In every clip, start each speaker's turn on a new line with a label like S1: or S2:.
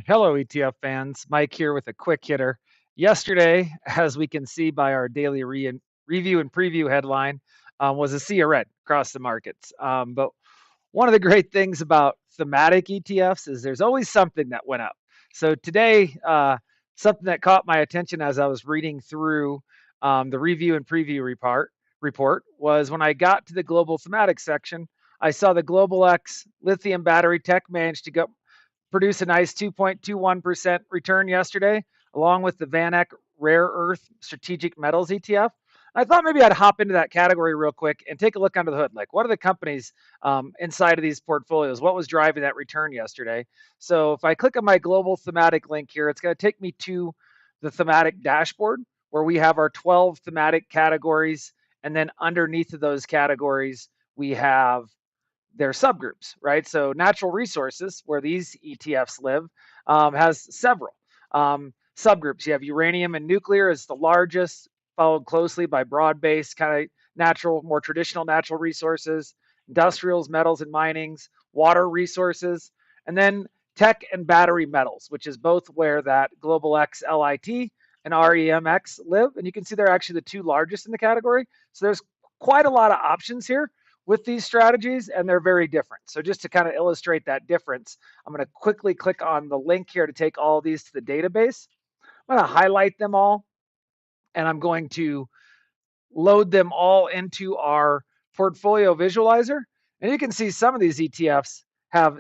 S1: Hello, ETF fans. Mike here with a quick hitter. Yesterday, as we can see by our daily review and preview headline, was a sea of red across the markets. But one of the great things about thematic ETFs is there's always something that went up. So today, something that caught my attention as I was reading through the review and preview report was when I got to the global thematic section, I saw the Global X lithium battery tech managed to go produced a nice 2.21% return yesterday, along with the VanEck Rare Earth Strategic Metals ETF. I thought maybe I'd hop into that category real quick and take a look under the hood. Like, what are the companies inside of these portfolios? What was driving that return yesterday? So, if I click on my global thematic link here, it's going to take me to the thematic dashboard where we have our 12 thematic categories. And then underneath of those categories, we have their subgroups, right? So natural resources, where these ETFs live, has several subgroups. You have uranium and nuclear as the largest, followed closely by broad-based kind of natural, more traditional natural resources, industrials, metals and minings, water resources, and then tech and battery metals, which is both where that Global X LIT and REMX live. And you can see they're actually the two largest in the category. So there's quite a lot of options here with these strategies, and they're very different. So just to kind of illustrate that difference, I'm going to quickly click on the link here to take all of these to the database. I'm going to highlight them all, and I'm going to load them all into our portfolio visualizer. And you can see some of these ETFs have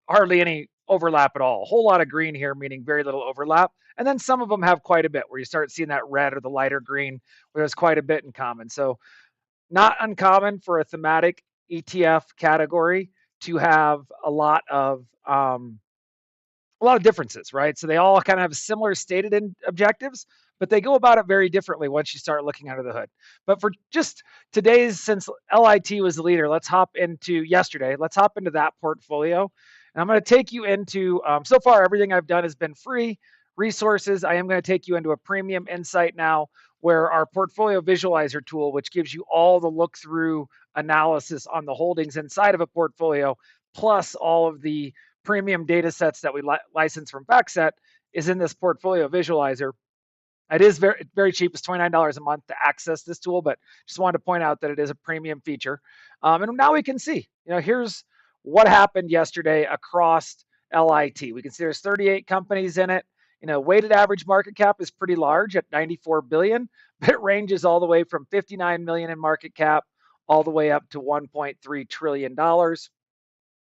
S1: hardly any overlap at all. A whole lot of green here, meaning very little overlap. And then some of them have quite a bit where you start seeing that red or the lighter green, where there's quite a bit in common. So not uncommon for a thematic ETF category to have a lot of differences, right? So they all kind of have similar stated objectives, but they go about it very differently once you start looking under the hood. But for just today's, since LIT was the leader, let's hop into yesterday. Let's hop into that portfolio. And I'm going to take you into, so far, everything I've done has been free resources. I am going to take you into a premium insight now, where our portfolio visualizer tool, which gives you all the look through analysis on the holdings inside of a portfolio, plus all of the premium data sets that we license from FactSet, is in this portfolio visualizer. It is very, very cheap. It's $29 a month to access this tool, but just wanted to point out that it is a premium feature. And now we can see, here's what happened yesterday across LIT. We can see there's 38 companies in it. Weighted average market cap is pretty large at 94 billion, but it ranges all the way from 59 million in market cap all the way up to 1.3 trillion dollars.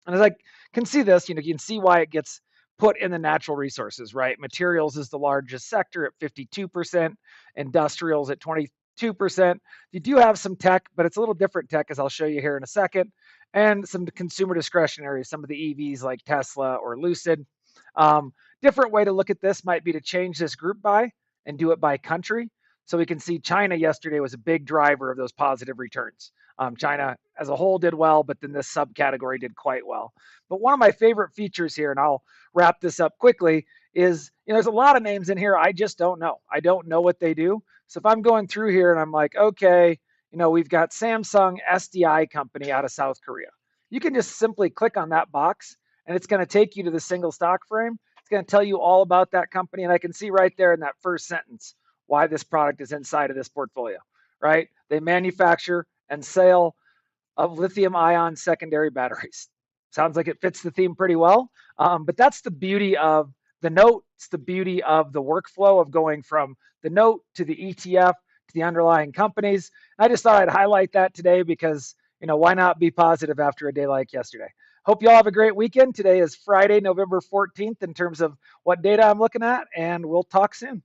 S1: And as I can see this, you can see why it gets put in the natural resources, right? Materials is the largest sector at 52%, industrials at 22%. You do have some tech, but it's a little different tech, as I'll show you here in a second, and some consumer discretionary, some of the EVs like Tesla or Lucid. Different way to look at this might be to change this group by and do it by country. So we can see China yesterday was a big driver of those positive returns. China as a whole did well, but then this subcategory did quite well. But one of my favorite features here, and I'll wrap this up quickly, is there's a lot of names in here I just don't know. I don't know what they do. So if I'm going through here and I'm like, okay, we've got Samsung SDI company out of South Korea. You can just simply click on that box, and it's going to take you to the single stock frame. It's going to tell you all about that company, and I can see right there in that first sentence why this product is inside of this portfolio, right? They manufacture and sale of lithium ion secondary batteries. Sounds like it fits the theme pretty well. But that's the beauty of the note. It's the beauty of the workflow of going from the note to the ETF to the underlying companies. And I just thought I'd highlight that today because, why not be positive after a day like yesterday? Hope you all have a great weekend. Today is Friday, November 14th, in terms of what data I'm looking at, and we'll talk soon.